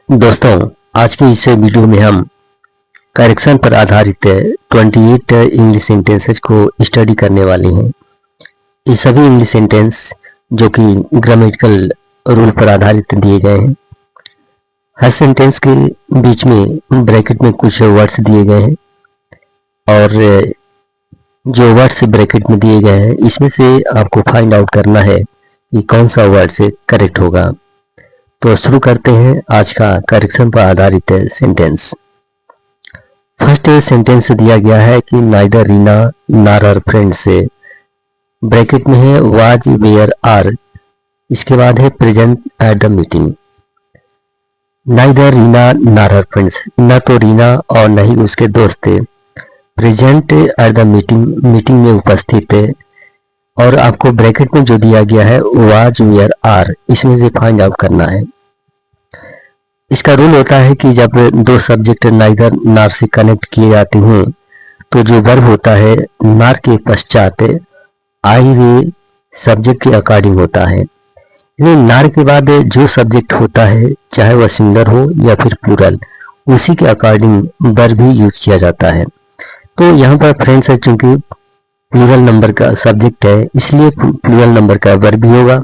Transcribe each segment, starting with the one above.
दोस्तों, आज के इस वीडियो में हम करेक्शन पर आधारित 28 इंग्लिश सेंटेंसेस को स्टडी करने वाले हैं। ये सभी इंग्लिश सेंटेंस जो कि ग्रामेटिकल रूल पर आधारित दिए गए हैं। हर सेंटेंस के बीच में ब्रैकेट में कुछ वर्ड्स दिए गए हैं और जो वर्ड्स ब्रैकेट में दिए गए हैं इसमें से आपको फाइंड आउट करना है कि कौन सा वर्ड से करेक्ट होगा। तो शुरू करते हैं आज का करेक्शन पर आधारित सेंटेंस। फर्स्ट सेंटेंस दिया गया है कि neither Reena nor her friends से ब्रैकेट में है वाज वेयर आर, इसके बाद है present at the meeting. Neither Reena nor her friends, न तो रीना और न ही उसके दोस्त थे। Present at the meeting, meeting में उपस्थित है। और आपको ब्रैकेट में जो दिया गया है वाज वेयर आर, इसमें से फाइंड आउट करना है। इसका रूल होता है कि जब दो सब्जेक्ट नाइदर नार से कनेक्ट किए जाते हैं तो जो वर्ब होता है नार के पश्चात आई वे सब्जेक्ट के अकॉर्डिंग होता है। नार के बाद जो सब्जेक्ट होता है चाहे वह सिंगुलर हो या फिर प्लूरल, उसी के अकॉर्डिंग वर्ब भी यूज किया जाता है। तो यहाँ पर फ्रेंड्स है, चूंकि प्लूरल नंबर का सब्जेक्ट है इसलिए प्लूरल नंबर का वर्ब भी होगा।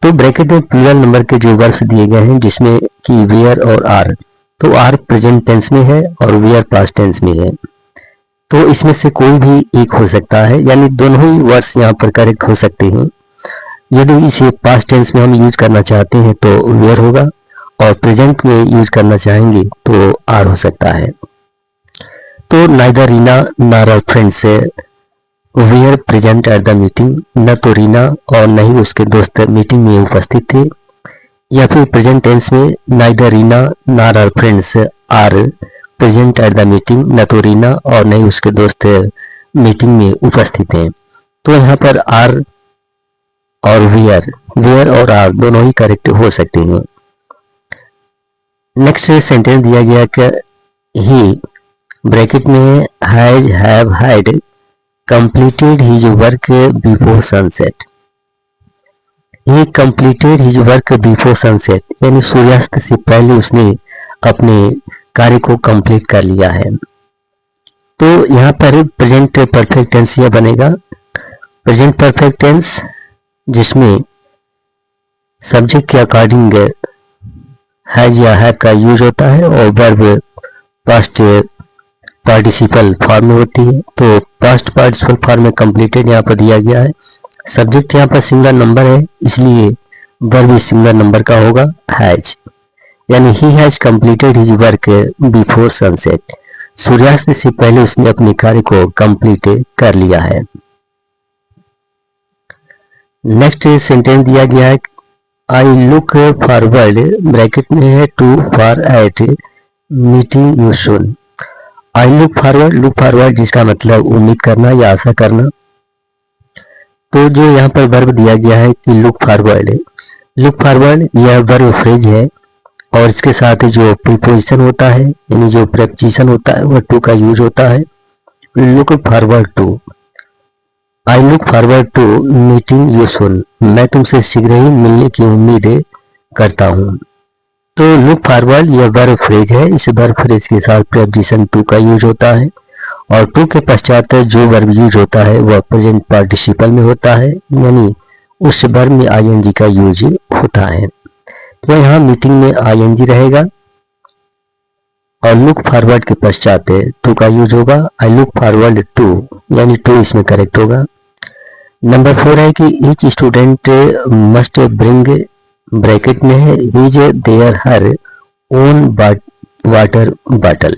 तो ब्रैकेट में प्लूरल नंबर के जो वर्ब्स दिए गए हैं जिसमें कि वेयर और आर, तो आर प्रेजेंट टेंस में है और वेयर पास्ट टेंस में है। तो इसमें से कोई भी एक हो सकता है, यानी दोनों ही वर्ड्स यहाँ पर करेक्ट हो सकते हैं। यदि इसे पास्ट टेंस में हम यूज करना चाहते हैं तो वेयर होगा और प्रेजेंट में यूज करना चाहेंगे तो आर हो सकता है। तो neither Reena nor her friends से were present at the meeting, न तो रीना और न ही उसके दोस्त मीटिंग में उपस्थित थे। या फिर प्रेजेंट टेंस में neither Reena nor her friends are present at the meeting, न तो रीना और न ही उसके दोस्त मीटिंग में उपस्थित हैं। तो यहाँ पर आर और वेयर और आर दोनों ही करेक्ट हो सकते हैं। नेक्स्ट सेंटेंस दिया गया कि ही ब्रैकेट में has have had completed his work before sunset। He completed his work before sunset, यानी सूर्यास्त से पहले उसने अपने कार्य को कंप्लीट कर लिया है। तो यहाँ पर प्रेजेंट परफेक्ट टेंस यह बनेगा प्रेजेंट परफेक्ट टेंस, जिसमें सब्जेक्ट के अकॉर्डिंग हैज या हैव का यूज होता है और वर्ब पास्ट पार्टिसिपल फॉर्म में होती है। तो पास्ट पार्टिसिपल फॉर्म में कंप्लीटेड यहाँ पर दिया गया है। सब्जेक्ट यहाँ पर सिंगुलर नंबर है इसलिए वर्ब भी सिंगुलर नंबर का होगा हैज, यानी he has completed his work before sunset. सूर्यास्त से पहले उसने अपने कार्य को कंप्लीट कर लिया है। नेक्स्ट सेंटेंस दिया गया है आई लुक फॉरवर्ड, ब्रैकेट में है to for at meeting you soon. I look forward जिसका मतलब उम्मीद करना या आशा करना। तो जो यहाँ पर वर्ब दिया गया है कि लुक फॉरवर्ड यह वर्ब फ्रेज है और इसके साथ जो प्रीपोजिशन होता है यानी जो प्रेपोजिशन होता है वह टू का यूज होता है। Look forward to, I look forward to meeting you soon, मैं तुमसे शीघ्र ही मिलने की उम्मीद करता हूँ। तो लुक फॉरवर्ड यह वर्ब फ्रेज है, इस वर्ब फ्रेज के साथ प्रेपोजिशन टू का यूज होता है और टू के पश्चात जो वर्ब यूज होता है वह प्रेजेंट पार्टिसिपल में होता है, यानी उस वर्ब में आईएनजी का यूज होता है। तो यहाँ मीटिंग में आईएनजी रहेगा और लुक फॉरवर्ड के पश्चात टू का यूज होगा। आई लुक फॉरवर्ड टू, यानी टू इसमें करेक्ट होगा। नंबर 4 है कि each student must bring, bracket में है his their her own water bottle.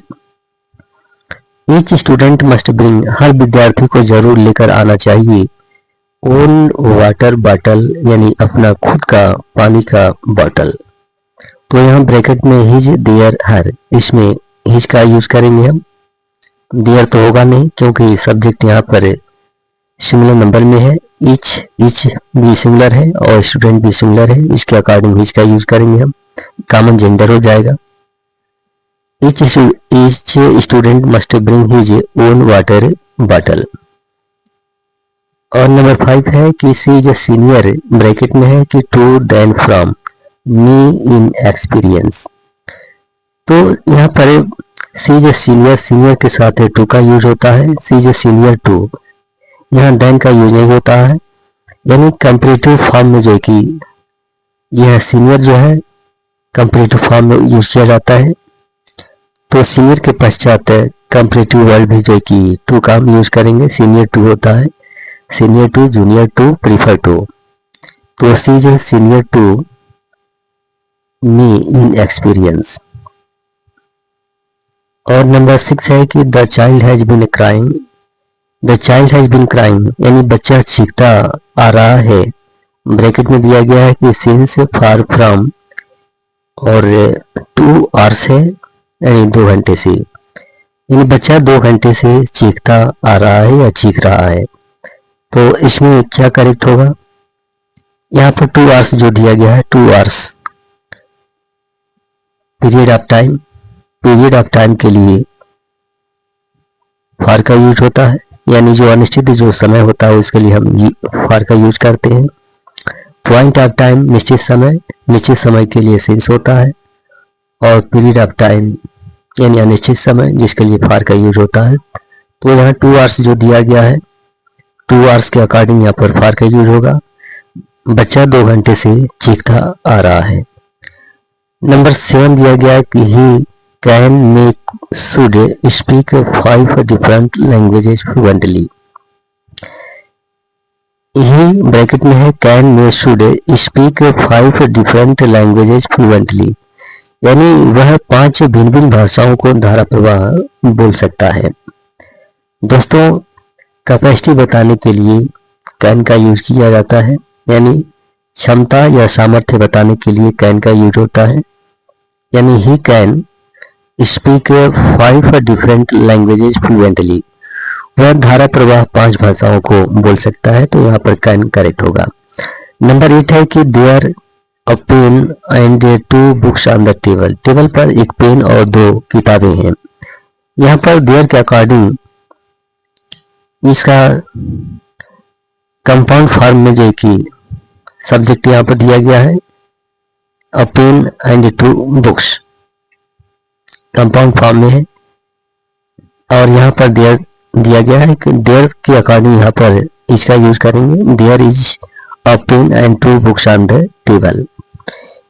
Each student must bring, हर विद्यार्थी को जरूर लेकर आना चाहिए ओन वाटर बॉटल, यानी अपना खुद का पानी का बोतल। तो यहाँ ब्रैकेट में हिज देयर हर, इसमें हिज का यूज करेंगे हम। देयर तो होगा नहीं क्योंकि सब्जेक्ट यहाँ पर सिंगुलर नंबर में है। ईच भी सिंगुलर है और स्टूडेंट भी सिंगुलर है, इसके अकॉर्डिंग हिज का यूज करेंगे हम, कॉमन जेंडर हो जाएगा। Each student must bring his own water bottle. और नंबर 5 है कि she is a senior, bracket में है कि to than from me in experience. तो यहाँ पर she is a senior, senior के साथ टू का यूज होता है, she is a senior to, यहाँ देन का यूज नहीं होता है। यानी कंपैरेटिव फॉर्म में जो है कि यह सीनियर जो है कंपैरेटिव फॉर्म में यूज किया जाता है। तो सीनियर के पश्चात कंपैरेटिव वर्ड भी जो है कि टू का हम यूज करेंगे। सीनियर टू होता है, senior to, junior to, prefer to. तो she is a senior to me in experience. और नंबर 6 है कि the child has been crying, the child has been crying यानी बच्चा चीखता आ रहा है। ब्रैकेट में दिया गया है कि सिंस, फार फ्रॉम और 2 आवर्स है यानी 2 घंटे से, यानी बच्चा 2 घंटे से चीखता आ रहा है या चीख रहा है। तो इसमें क्या करेक्ट होगा? यहाँ पर 2 आवर्स जो दिया गया है, 2 hours period of time, period of time के लिए फार का यूज होता है, यानी जो अनिश्चित जो समय होता है उसके लिए हम फार का यूज करते हैं। पॉइंट ऑफ टाइम निश्चित समय, निश्चित समय के लिए सिंस होता है। और पीरियड ऑफ टाइम यानी अनिश्चित समय जिसके लिए फार का यूज होता है। तो यहाँ 2 आवर्स जो दिया गया है, 2 आवर्स के अकॉर्डिंग यहाँ पर फार का यूज होगा। बच्चा 2 घंटे से चीखता आ रहा है। नंबर 7 दिया गया है कि he can make should speak 5 different languages fluently. He bracket में है कैन में should speak 5 different languages fluently, यानी वह 5 भिन्न भिन्न भाषाओं को धारा प्रवाह बोल सकता है। दोस्तों, कैपेसिटी बताने के लिए कैन का यूज किया जाता है, यानी क्षमता या सामर्थ्य बताने के लिए कैन का यूज होता है। यानी he can speak 5 different languages fluently, वह धारा प्रवाह 5 भाषाओं को बोल सकता है। तो यहाँ पर कैन करेक्ट होगा। नंबर 8 है कि there a pen and 2 books on the table, table पर एक पेन और 2 किताबें हैं। यहाँ पर देयर के अकॉर्डिंग इसका कंपाउंड फॉर्म में जो कि सब्जेक्ट यहाँ पर दिया गया है a pen and 2 books, compound form में है। और यहाँ पर देयर दिया गया है कि देयर के अकॉर्डिंग यहाँ पर इसका यूज करेंगे। There is a pen and 2 books on the table,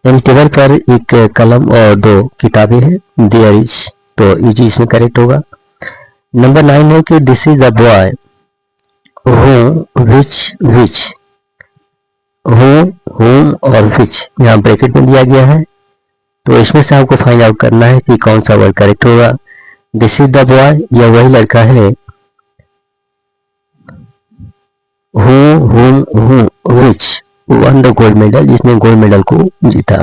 यानी टेबल पर एक कलम और 2 किताबें हैं। देयर इज, तो इज इसमें करेक्ट होगा। नंबर 9 है कि this is the boy who which, whom और विच यहाँ ब्रैकेट में दिया गया है। तो इसमें से आपको फाइंड आउट करना है कि कौन सा वर्ड करेक्ट होगा। दिस इज द बॉय, यह वही लड़का है which one the gold medal, जिसने गोल्ड मेडल को जीता।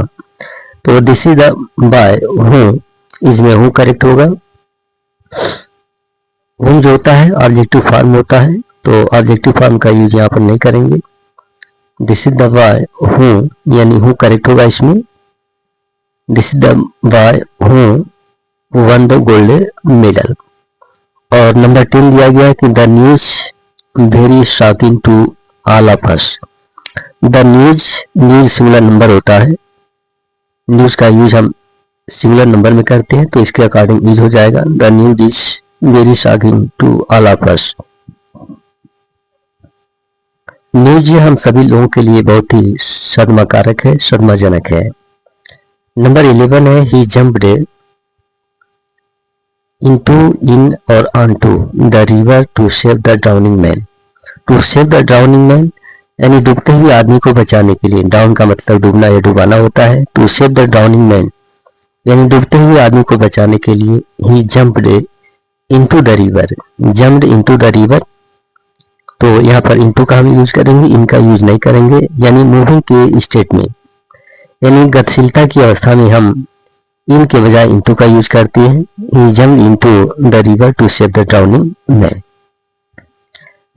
तो this is the boy who, इसमें हु करेक्ट होगा। हु जो होता है ऑब्जेक्टिव फॉर्म होता है, तो ऑब्जेक्टिव फॉर्म का यूज यहाँ पर नहीं करेंगे। This is the boy who यानी हु करेक्ट होगा इसमें। This is the boy who won the gold medal. और नंबर 10 दिया गया है कि the news very shocking to all of us. The news singular number होता है, न्यूज का यूज हम सिंगुलर नंबर में करते हैं, तो इसके अकॉर्डिंग यूज हो जाएगा the news is very shocking to all of us. News हम सभी लोगों के लिए बहुत ही सदमाकारक है, सदमाजनक है। नंबर 11 है ही जंप्ड into, in और onto the river to save the drowning man। to save the drowning man यानी डूबते हुए आदमी को बचाने के लिए, डाउन का मतलब डूबना या डुबाना होता है। to save the drowning man यानी डूबते हुए आदमी को बचाने के लिए he jumped into the river, jumped into the river। तो यहाँ पर into का हम यूज करेंगे, इनका यूज नहीं करेंगे। यानी मूविंग के स्टेट में, यानी गतिशीलता की अवस्था में हम इन के बजाय इंटू का यूज करते हैं। He jumped into the river to save the drowning man.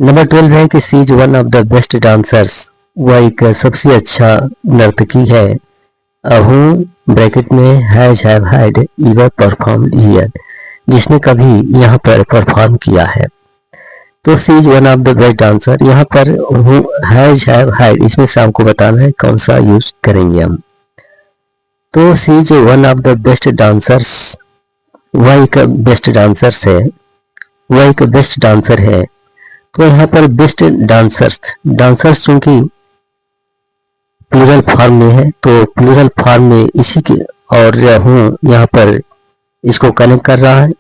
Number 12 है कि she is one of the best dancers, वह एक सबसे अच्छा नर्तकी है। हु ब्रैकेट में has have had ever performed here, जिसने कभी यहाँ पर परफॉर्म किया है। तो she is one of the best dancer, यहाँ पर हु हैज हैव हैड, इसमें से आपको बताना है कौन सा यूज करेंगे हम। तो she is one of the best dancers, वह एक बेस्ट डांसर्स है, वह एक बेस्ट डांसर है। तो यहाँ पर बेस्ट डांसर्स, डांसर्स चूंकि प्लूरल फॉर्म में है तो प्लूरल फॉर्म में इसी के और हूँ यहाँ पर इसको कनेक्ट कर रहा है।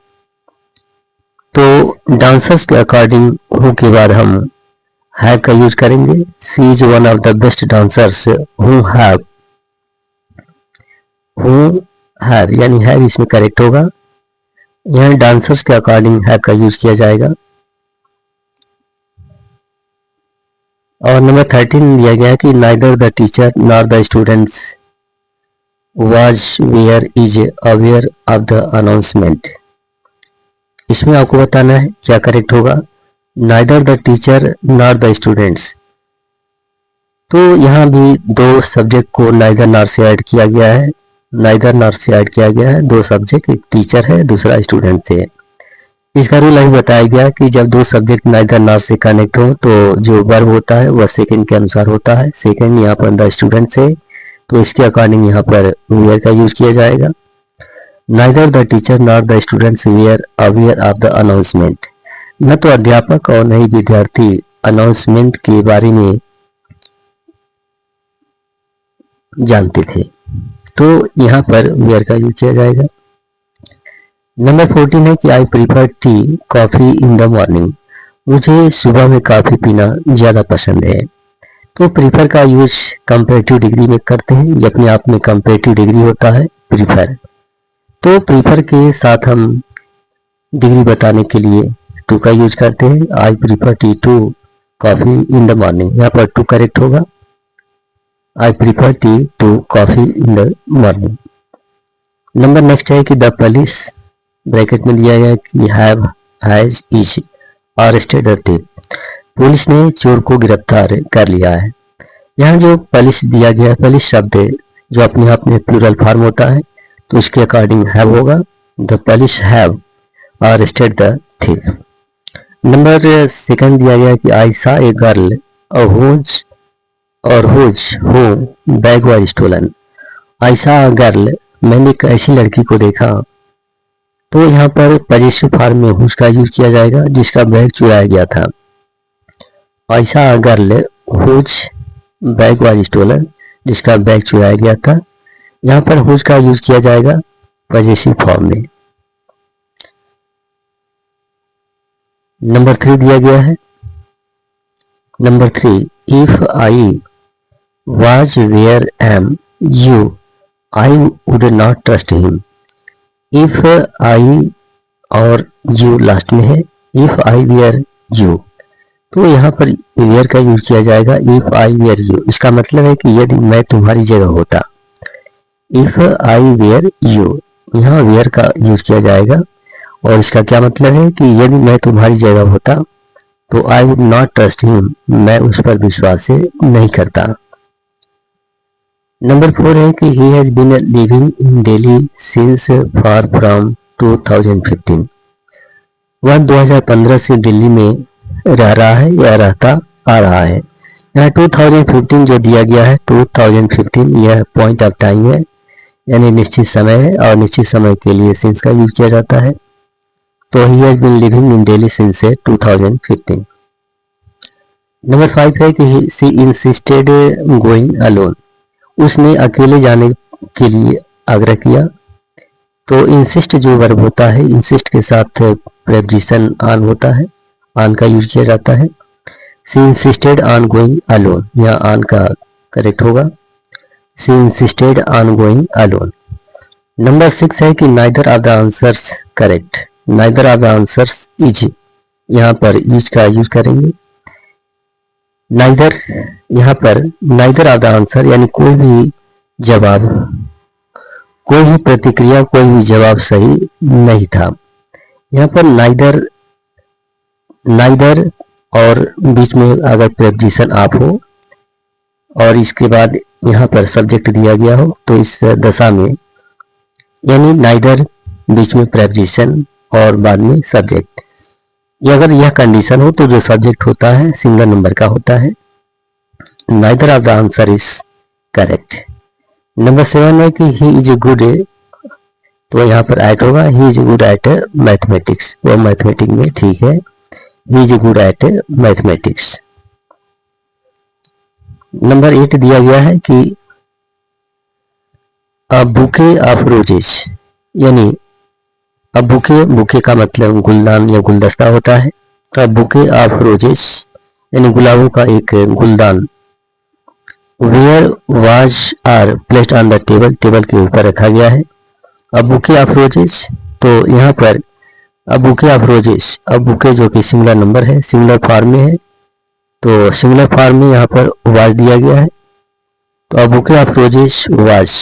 तो डांसर्स के अकॉर्डिंग हूँ के बाद हम हैव का यूज करेंगे। She is one of the best dancers who have, who have यानी हैव इसमें करेक्ट होगा। यहाँ डांसर्स के अकॉर्डिंग हैव का यूज किया जाएगा। और नंबर 13 दिया गया कि neither the teacher nor the students was were is aware of the announcement. इसमें आपको बताना है क्या करेक्ट होगा, neither the teacher nor the students. तो यहाँ भी दो सब्जेक्ट को नाइदर नॉर से ऐड किया गया है, नाइदर नॉर से ऐड किया गया है। दो सब्जेक्ट, एक टीचर है दूसरा स्टूडेंट से है। इसका रूल अभी बताया गया कि जब दो सब्जेक्ट नाइदर नॉर से कनेक्ट हो तो जो वर्ब होता है वह सेकंड के अनुसार होता है। सेकंड यहाँ पर द स्टूडेंट से, तो इसके अकॉर्डिंग यहाँ पर वेयर का यूज किया जाएगा। Neither the teacher nor the students were aware of the announcement. न तो अध्यापक और न ही विद्यार्थी अनाउंसमेंट के बारे में जानते थे, तो यहाँ पर वेयर का यूज किया जाएगा। नंबर 14 है कि आई prefer tea coffee in the morning. मुझे सुबह में कॉफी पीना ज़्यादा पसंद है। तो प्रीफर का यूज कंपेरेटिव डिग्री में करते हैं, ये अपने आप में कंपेरेटिव डिग्री होता है प्रीफर। तो प्रीफर के साथ हम डिग्री बताने के लिए टू का यूज करते हैं। I prefer tea to coffee in the morning, यहाँ पर टू करेक्ट होगा। I prefer tea to coffee in the morning. Number next है कि द पुलिस, ब्रैकेट में दिया गया कि have has is arrested the thief. Police ने चोर को गिरफ्तार कर लिया है। यहाँ जो पुलिस दिया गया है, पुलिस शब्द जो अपने आप में प्लूरल फॉर्म होता है तो इसके अकॉर्डिंग हैव होगा। The police have arrested the thief. Number second दिया गया कि आई सा ए गर्ल हुज हो बैग वाज स्टोलन। आई सा गर्ल, मैंने एक ऐसी लड़की को देखा। तो यहाँ पर पजेसिव फॉर्म में हुज का यूज किया जाएगा जिसका बैग चुराया गया था। ऐसा girl whose bag was stolen, जिसका बैग चुराया गया था। यहाँ पर हुज का यूज किया जाएगा पजेसिव फॉर्म में। नंबर 3 दिया गया है। Number 3, if I was were am you I would not trust him. If I और यू लास्ट में है, इफ आई वेयर यू, तो यहाँ पर वेयर का यूज किया जाएगा। इफ आई वेयर यू, इसका मतलब है कि यदि मैं तुम्हारी जगह होता। इफ आई वेयर यू, यहाँ वेयर का यूज किया जाएगा और इसका क्या मतलब है कि यदि मैं तुम्हारी जगह होता तो आई वुड नॉट ट्रस्ट हिम, मैं उस पर विश्वास नहीं करता। नंबर 4 है कि he has been living in Delhi since far from 2015। वह 2015 से दिल्ली में रह रहा है या रहता आ रहा है। यहाँ 2015 जो दिया गया है, 2015 यह पॉइंट ऑफ टाइम है, यानी निश्चित समय है और निश्चित समय के लिए सिंस का यूज किया जाता है। तो he has been living in Delhi since 2015। Number 5 है कि she insisted going alone। उसने अकेले जाने के लिए आग्रह किया। तो इंसिस्ट जो वर्ब होता है, इंसिस्ट के साथ प्रेपोजिशन ऑन होता है, ऑन का यूज किया जाता है। She insisted on going alone, यहाँ ऑन का करेक्ट होगा। She insisted on going alone. Number 6 है कि neither of the answers correct. Neither of the answers is, यहाँ पर इज का यूज करेंगे। नाइदर, यहाँ पर नाइदर ऑफ द आंसर यानी कोई भी जवाब, कोई भी प्रतिक्रिया, कोई भी जवाब सही नहीं था। यहाँ पर नाइदर, नाइदर और बीच में अगर प्रेपोजिशन आप हो और इसके बाद यहाँ पर सब्जेक्ट दिया गया हो तो इस दशा में, यानी नाइदर बीच में प्रेपोजिशन और बाद में सब्जेक्ट, ये अगर यह कंडीशन हो तो जो सब्जेक्ट होता है सिंगल नंबर का होता है। Neither of the answer is correct. Number 7 है कि ही इज ए गुड, तो यहाँ पर एट होगा, he is good at mathematics, वो मैथमेटिक्स में ठीक है, he is good at mathematics. Number 8 दिया गया है कि अ बुके ऑफ रोजेस, यानी अब बुके का मतलब गुलदान या गुलदस्ता होता है। अ बुके ऑफ रोजेस यानी गुलाबों का एक गुलदान, where was are placed on the table, table के ऊपर रखा गया है। अब बुके ऑफ रोजेस, तो यहाँ पर अब बुके ऑफ रोजेस, अब बुके जो कि सिंगुलर नंबर है, सिंगुलर फॉर्म में है, तो सिंगुलर फॉर्म में यहाँ पर वाज दिया गया है, तो अब bouquet of roses was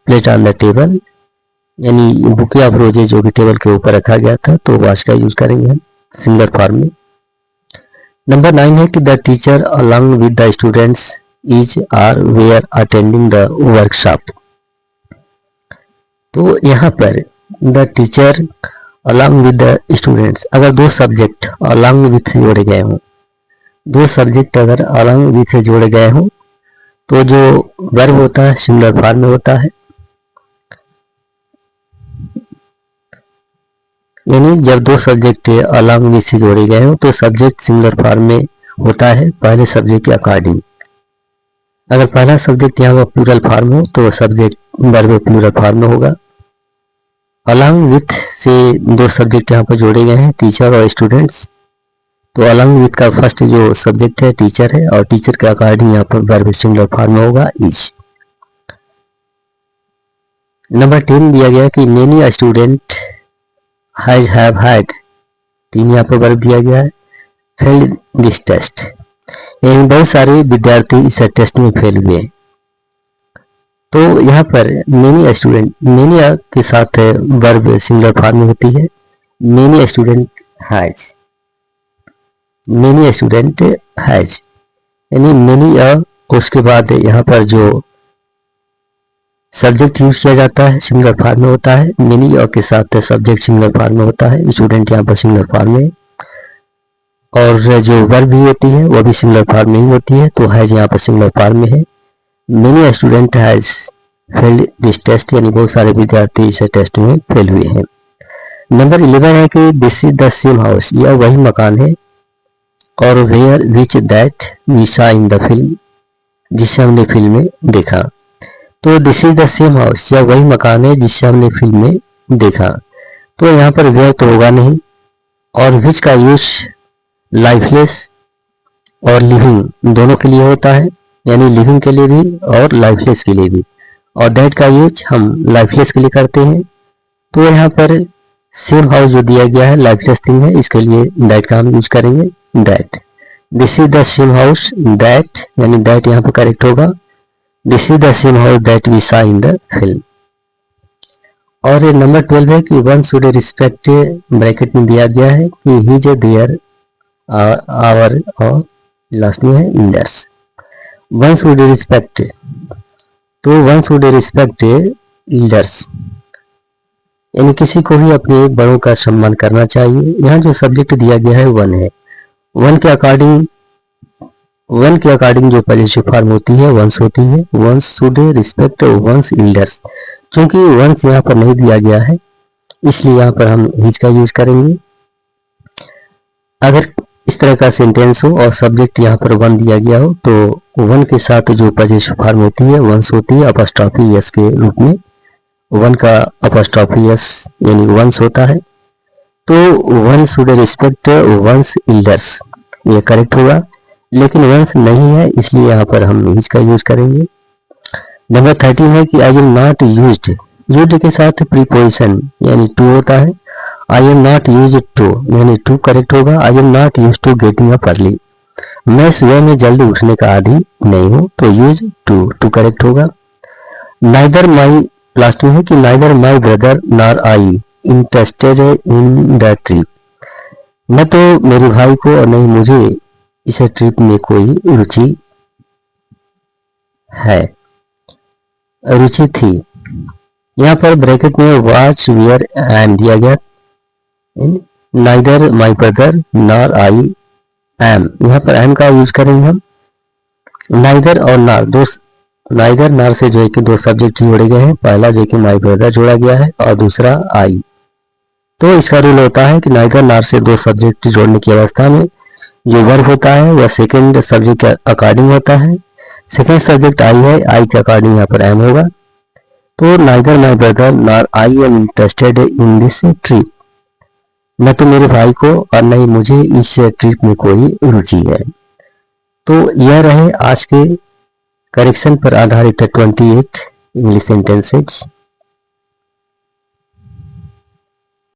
placed on the table, यानी बुके ऑफ रोजेस जो कि टेबल के ऊपर रखा गया था, तो वाज का यूज करेंगे हम सिंगुलर फॉर्म में। नंबर 9 है कि the teacher along with the students is are were attending the workshop, तो यहाँ पर the teacher along with the students, अगर दो सब्जेक्ट अलॉन्ग विद से जोड़े गए हों, दो सब्जेक्ट अगर अलॉन्ग विद से जोड़े गए हों, तो जो वर्ब होता है सिंगुलर फॉर्म में होता है, यानी जब दो सब्जेक्ट अलॉन्ग विद से जोड़े गए हों तो सब्जेक्ट सिंगुलर फॉर्म में होता है पहले सब्जेक्ट के अकॉर्डिंग। अगर पहला सब्जेक्ट यहाँ पर प्लूरल फॉर्म हो तो सब्जेक्ट वर्ब प्लूरल फॉर्म में होगा। अलॉन्ग विथ से दो सब्जेक्ट यहाँ पर जोड़े गए हैं, टीचर और स्टूडेंट्स, तो अलॉन्ग विथ का फर्स्ट जो सब्जेक्ट है टीचर है, और टीचर के अकॉर्डिंग यहाँ पर वर्ब सिंगुलर फॉर्म में होगा इज। नंबर 10 दिया गया कि many student has have had, 3 यहाँ पर वर्ब दिया गया है, फेल्ड दिस टेस्ट, यानी बहुत सारे विद्यार्थी इस टेस्ट में फेल हुए। तो यहाँ पर मेनी स्टूडेंट, मेनी के साथ वर्ब सिंगुलर फॉर्म में होती है, many student has, many student has, यानी मेनी उसके बाद यहाँ पर जो सब्जेक्ट यूज किया जाता है सिंगुलर फॉर्म में होता है, मेनी के साथ सब्जेक्ट सिंगुलर फॉर्म में होता है, स्टूडेंट यहाँ पर सिंगुलर फॉर्म में, और जो वर्ब भी होती है वो भी सिंगुलर फॉर्म में ही होती है, तो हैज यहाँ पर सिंगुलर फॉर्म में है। Many student has failed this test, यानी बहुत सारे विद्यार्थी इस टेस्ट में फेल हुए हैं। नंबर 11 है कि this is the same house, यह वही मकान है, और where which that we saw in the film, जिसे हमने फिल्म में देखा। तो this is the same house, यह वही मकान है जिसे हमने फिल्म में देखा, तो यहाँ पर वेयर तो होगा नहीं, और विच का यूज लाइफलेस और लिविंग दोनों के लिए होता है, यानी लिविंग के लिए भी और लाइफलेस के लिए भी, और दैट का यूज हम लाइफलेस के लिए करते हैं। तो यहाँ पर सेम हाउस जो दिया गया है लाइफलेस थिंग है, इसके लिए दैट का हम यूज करेंगे, that. This is the same house that, यानी दैट यहाँ पर करेक्ट होगा, this is the same house that we saw in the film. और नंबर 12 है कि वन शुड रिस्पेक्ट, ब्रैकेट में दिया गया है कि ही इज देयर आवर, और लास्ट में है इंडर्स। वन शुड रिस्पेक्ट, तो वन शुड रिस्पेक्ट एल्डर्स, यानी किसी को भी अपने बड़ों का सम्मान करना चाहिए। यहाँ जो सब्जेक्ट दिया गया है वन है, वन के अकॉर्डिंग जो पहले जो फॉर्म होती है वंस होती है, one's should respect one's elders. क्योंकि वंस यहाँ पर नहीं दिया गया है इसलिए यहाँ पर हम हिज का यूज करेंगे। अगर इस तरह का सेंटेंस हो और सब्जेक्ट यहाँ पर वन दिया गया हो तो वन के साथ जो पजेसिव फॉर्म होती है वंस होती है, अपॉस्ट्रोफी एस के रूप में, वन का अपॉस्ट्रोफी एस यानी वंस होता है, तो one should respect one's elders, ये करेक्ट होगा। लेकिन वंस नहीं है इसलिए यहाँ पर हम हिज का यूज करेंगे। नंबर 13 है कि I am not used, used के साथ प्रीपोजिशन यानी टू होता है, I am not use to, यानी टू करेक्ट होगा। I am not use to getting up early, मैं सुबह में जल्दी उठने का आदी नहीं हूँ, तो यूज टू करेक्ट होगा। नाइदर माई, लास्ट में है कि neither my brother nor I interested in the trip, न तो मेरे भाई को और नहीं मुझे इस ट्रिप में कोई रुचि है, रुचि थी। यहाँ पर ब्रैकेट में वाच वियर एंड दिया गया, neither my brother nor I am, यहाँ पर एम का यूज करेंगे हम। नाइदर और नॉर दो नाइगर नार से जो है कि दो सब्जेक्ट जोड़े गए हैं। पहला जो है कि माय ब्रदर जोड़ा गया है और दूसरा आई। तो इसका रूल होता है कि नाइगर नार से दो सब्जेक्ट जोड़ने की अवस्था में जो वर्ब होता है वह सेकंड सब्जेक्ट के अकॉर्डिंग होता है। सेकंड सब्जेक्ट आई है, आई के अकॉर्डिंग यहाँ पर एम होगा। तो Niger my brother nor I am interested in this trip, न तो मेरे भाई को और न ही मुझे इस ट्रिप में कोई रुचि है। तो यह रहे आज के करेक्शन पर आधारित 28 इंग्लिश सेंटेंसेज।